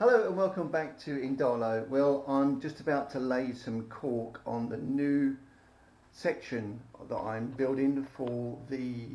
Hello and welcome back to Indalo. Well, I'm just about to lay some cork on the new section that I'm building for the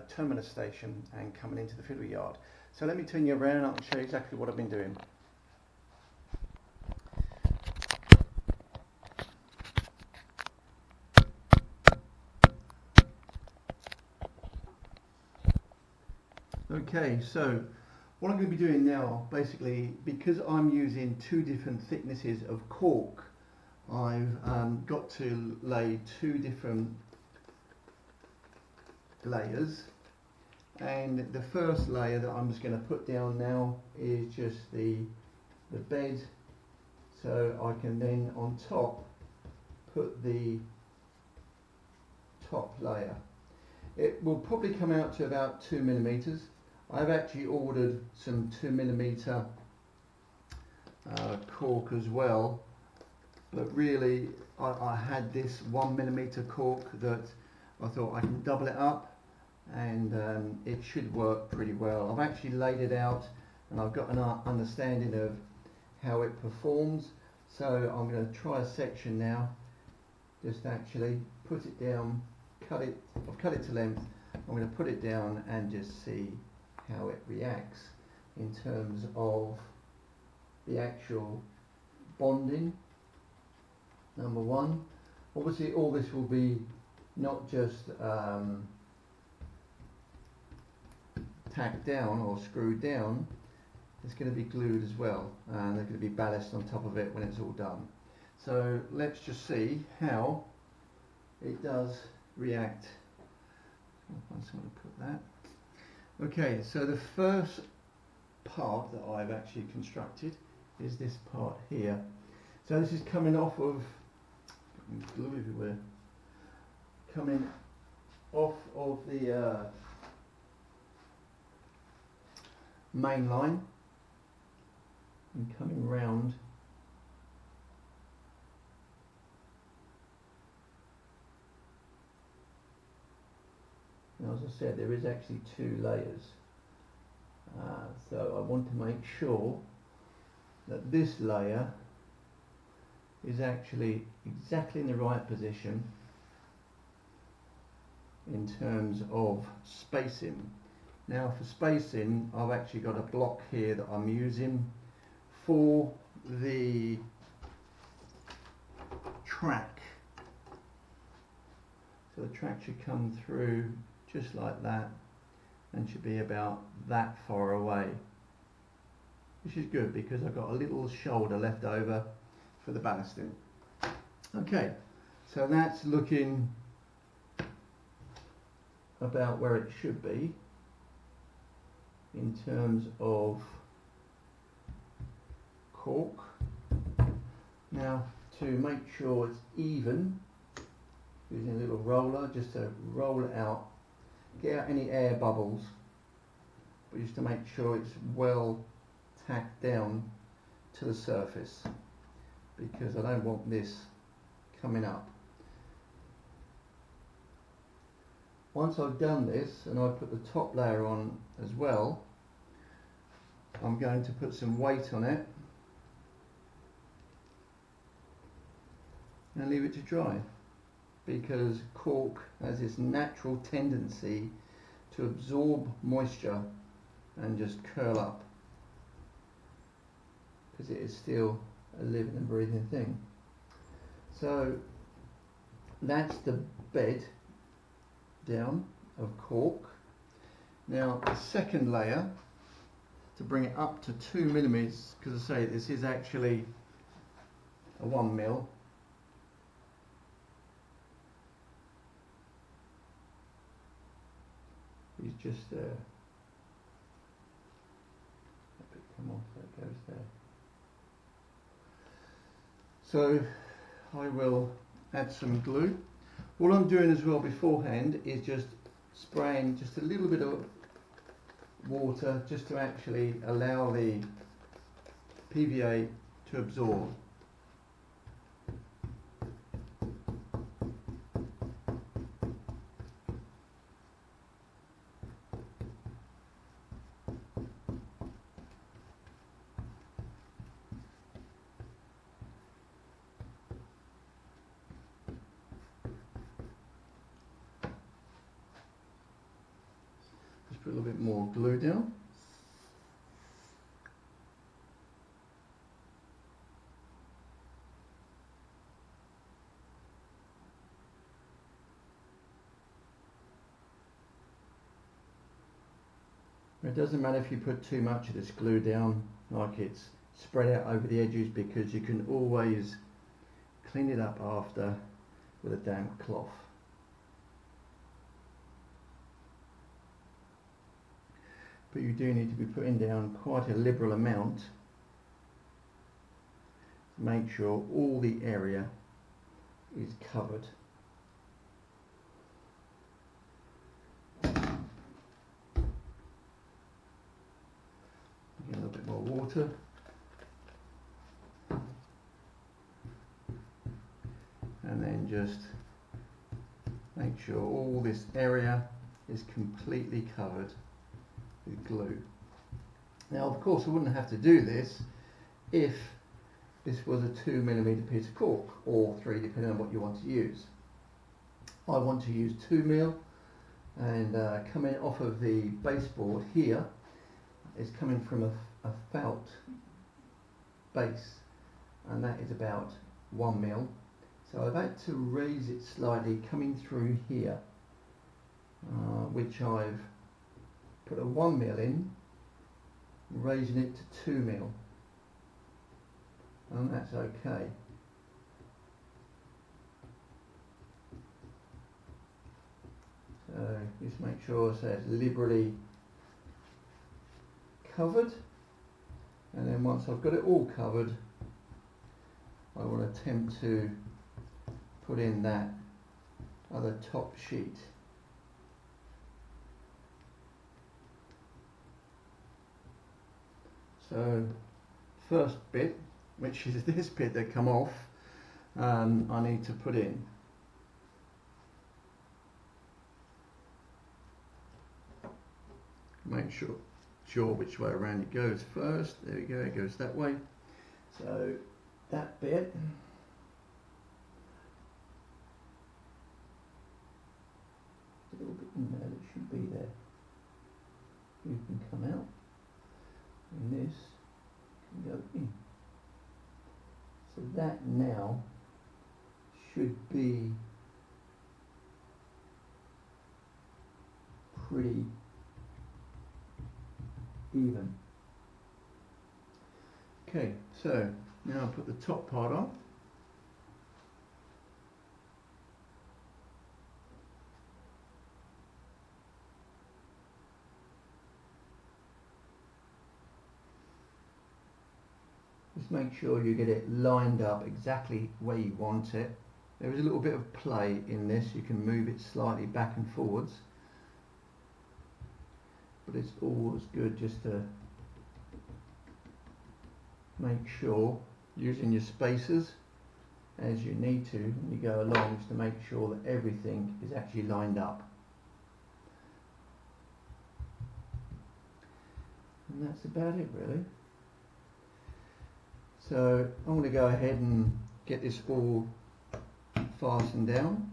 terminus station and coming into the fiddle yard. So let me turn you around and show you exactly what I've been doing. Okay, so what I'm going to be doing now, basically, because I'm using two different thicknesses of cork, I've got to lay two different layers, and the first layer that I'm just going to put down now is just the bed, so I can then on top put the top layer. It will probably come out to about 2 millimeters. I've actually ordered some 2mm cork as well, but really I had this 1mm cork that I thought I can double it up and it should work pretty well. I've actually laid it out and I've got an understanding of how it performs, so I'm going to try a section now, just actually put it down, I've cut it to length, I'm going to put it down and just see how it reacts in terms of the actual bonding. Number one, obviously all this will be not just tacked down or screwed down, it's going to be glued as well, and there's going to be ballast on top of it when it's all done. So let's just see how it does react. I'll find somewhere to put that. Okay, so the first part that I've actually constructed is this part here. So this is coming off of glue everywhere. Coming off of the main line and coming round now. As I said, there is actually two layers, so I want to make sure that this layer is actually exactly in the right position in terms of spacing. Now for spacing, I've actually got a block here that I'm using for the track. So the track should come through just like that and should be about that far away, which is good because I've got a little shoulder left over for the ballasting. Okay, so that's looking about where it should be in terms of cork. Now to make sure it's even, using a little roller just to roll it out, get out any air bubbles, but just to make sure it's well tacked down to the surface, because I don't want this coming up. Once I've done this and I put the top layer on as well, I'm going to put some weight on it and leave it to dry, because cork has this natural tendency to absorb moisture and just curl up, because it is still a living and breathing thing. So that's the bed down of cork. Now the second layer, to bring it up to 2 millimeters, because I say this is actually a 1 mil. Is just there. Let it come off, that goes there. So I will add some glue. All I'm doing as well beforehand is just spraying just a little bit of water just to actually allow the PVA to absorb. put a little bit more glue down. It doesn't matter if you put too much of this glue down, like it's spread out over the edges, because you can always clean it up after with a damp cloth. But you do need to be putting down quite a liberal amount to make sure all the area is covered. A little bit more water. And then just make sure all this area is completely covered with glue. Now, of course, I wouldn't have to do this if this was a 2mm piece of cork, or 3, depending on what you want to use. I want to use 2mm, and coming off of the baseboard here is coming from a felt base, and that is about 1mm. So I've had to raise it slightly coming through here, which I've put a 1mm in, raising it to 2mm, and that's okay. So just make sure so it's liberally covered, and then once I've got it all covered, I will attempt to put in that other top sheet. So first bit, which is this bit that come off, I need to put in. Make sure which way around it goes first. There we go, it goes that way. So that bit, a little bit in there, that should be there. You can come out, and this can go in. So that now should be pretty even. Okay, so now I'll put the top part on. Just make sure you get it lined up exactly where you want it. There is a little bit of play in this, you can move it slightly back and forwards, but it's always good just to make sure, using your spacers as you need to when you go along, just to make sure that everything is actually lined up. And that's about it, really. So I'm going to go ahead and get this all fastened down,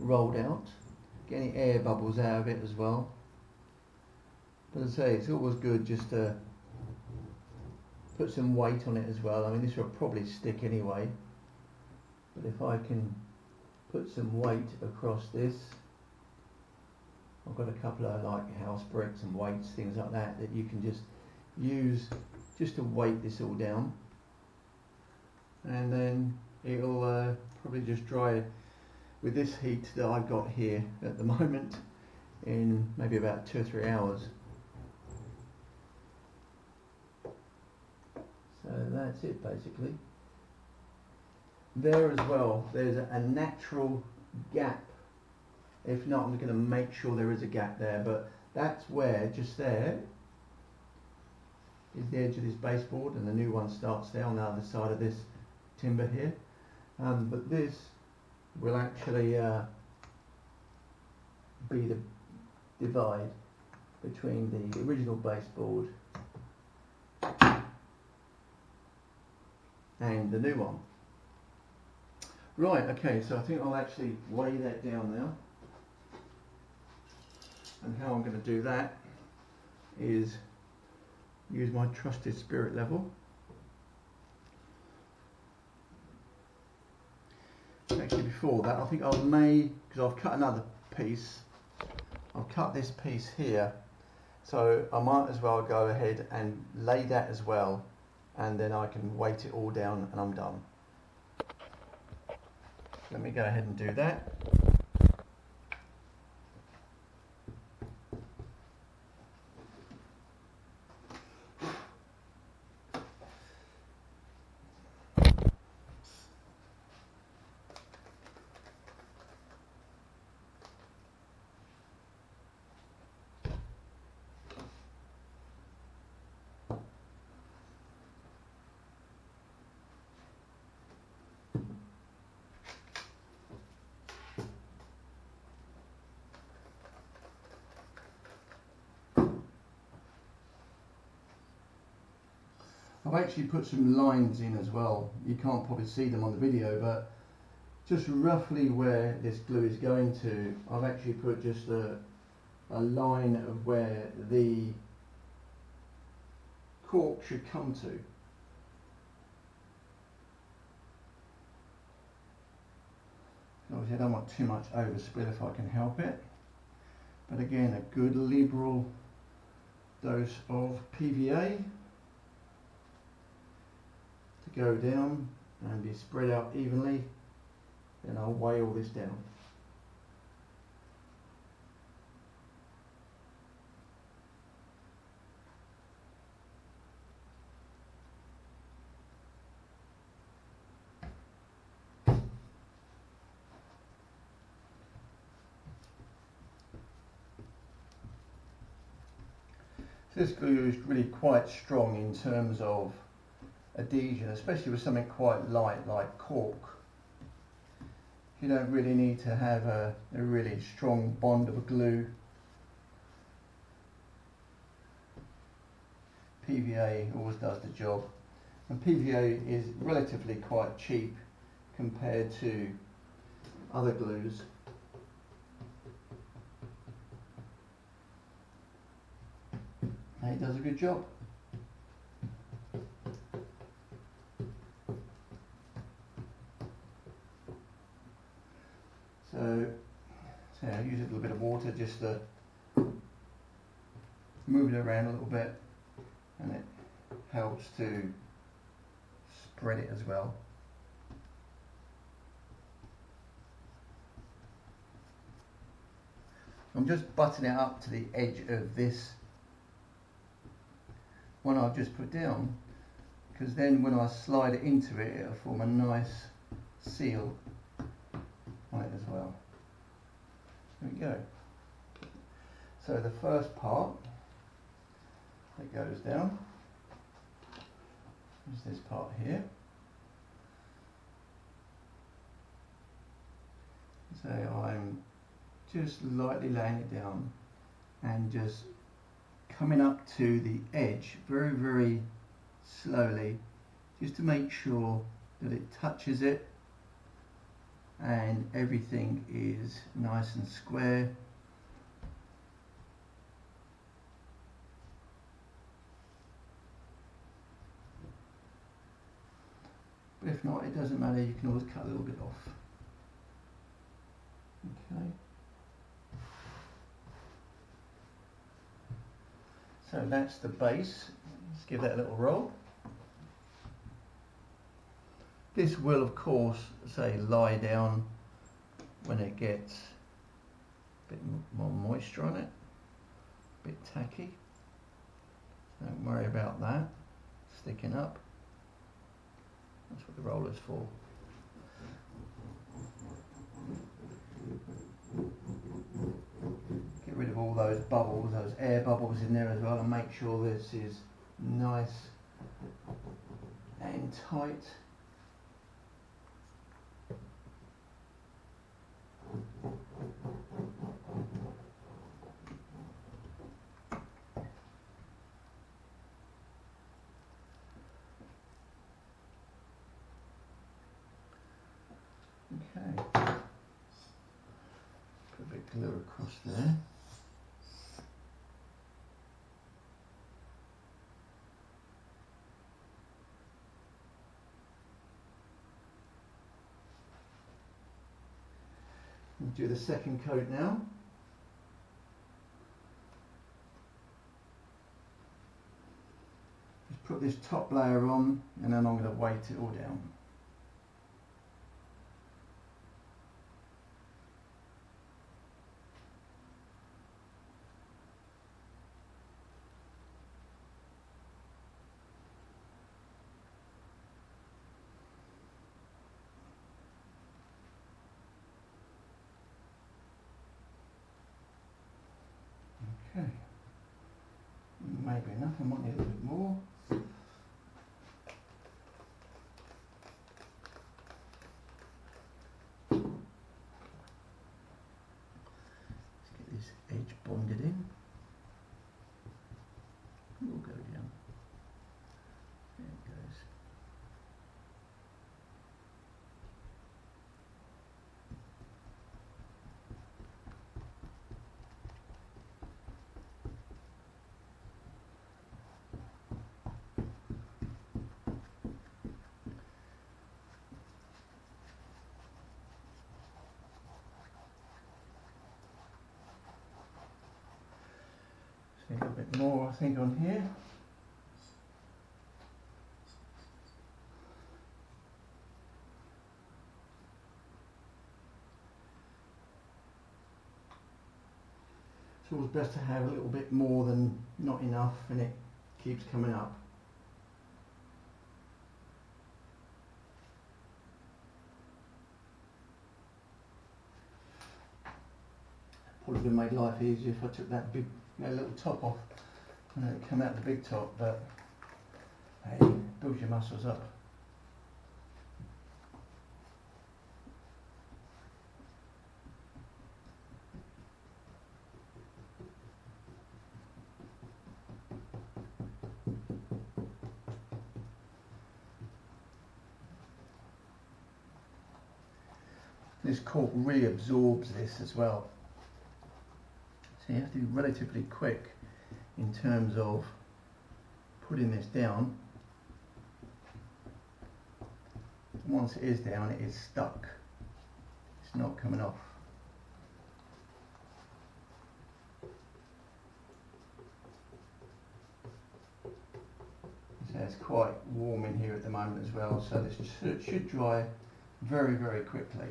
rolled out, get any air bubbles out of it as well. But as I say, it's always good just to put some weight on it as well. I mean, this will probably stick anyway, but if I can put some weight across this, I've got a couple of like house bricks and weights, things like that, that you can just use just to weight this all down, and then it'll probably just dry with this heat that I've got here at the moment in maybe about 2 or 3 hours. So that's it basically. There as well, there's a natural gap. If not, I'm going to make sure there is a gap there, but that's where, just there, is the edge of this baseboard, and the new one starts there on the other side of this timber here. But this will actually be the divide between the original baseboard and the new one. Right, okay, so I think I'll actually weigh that down now. And how I'm going to do that is use my trusted spirit level. Actually, before that, I think I may, because I've cut another piece, I've cut this piece here, so I might as well go ahead and lay that as well, and then I can weight it all down and I'm done. Let me go ahead and do that. I've actually put some lines in as well. You can't probably see them on the video, but just roughly where this glue is going to, I've actually put just a line of where the cork should come to. Obviously I don't want too much overspill if I can help it, but again, a good liberal dose of PVA to go down and be spread out evenly. Then I'll weigh all this down. This glue is really quite strong in terms of adhesion, especially with something quite light like cork. You don't really need to have a really strong bond of a glue. PVA always does the job, and PVA is relatively quite cheap compared to other glues. And it does a good job. So I use a little bit of water just to move it around a little bit, and it helps to spread it as well. I'm just buttoning it up to the edge of this one I've just put down, because then when I slide it into it, it'll form a nice seal on it as well. There we go. So the first part that goes down is this part here. So I'm just lightly laying it down and just coming up to the edge very, very slowly, just to make sure that it touches it and everything is nice and square. But if not, it doesn't matter, you can always cut a little bit off. Okay. So that's the base. Let's give that a little roll. This will, of course, lie down when it gets a bit more moisture on it, a bit tacky. Don't worry about that sticking up. That's what the roller's for. Get rid of all those bubbles, those air bubbles in there as well, and make sure this is nice and tight. Okay, put a bit of glue across there. do the second coat now. Just put this top layer on and then I'm going to weight it all down. Okay, maybe enough, I might need a little bit more. Let's get this edge bonded in. We'll go down. There it goes. A little bit more, I think, on here. It's always best to have a little bit more than not enough, and it keeps coming up. Probably would have made life easier if I took that big little top off and then it came out the big top, but hey, it builds your muscles up. This cork really absorbs this as well. So you have to be relatively quick in terms of putting this down. Once it is down, it is stuck. It's not coming off. So it's quite warm in here at the moment as well, so this should dry very, very quickly.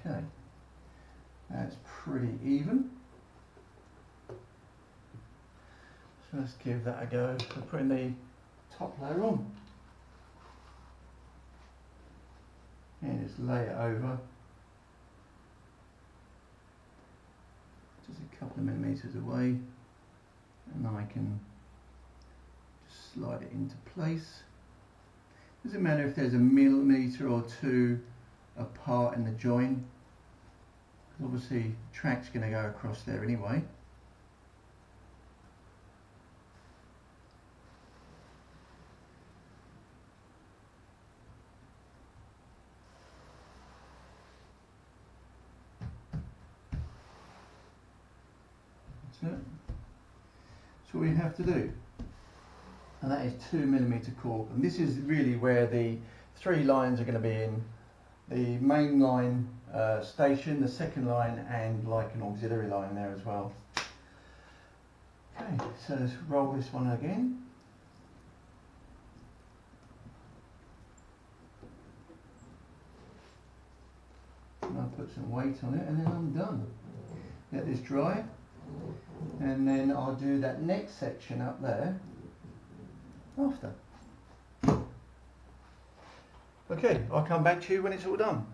Okay, that's pretty even. So let's give that a go for putting the top layer on. And just lay it over. Just a couple of millimeters away. And I can just slide it into place. Doesn't matter if there's a millimeter or two apart in the join. Obviously, track's going to go across there anyway. That's it. That's what we have to do. And that is 2mm cork. And this is really where the 3 lines are going to be in. The main line station, the second line, and like an auxiliary line there as well. Okay, so let's roll this one again. And I'll put some weight on it and then I'm done. Let this dry and then I'll do that next section up there after. Okay, I'll come back to you when it's all done.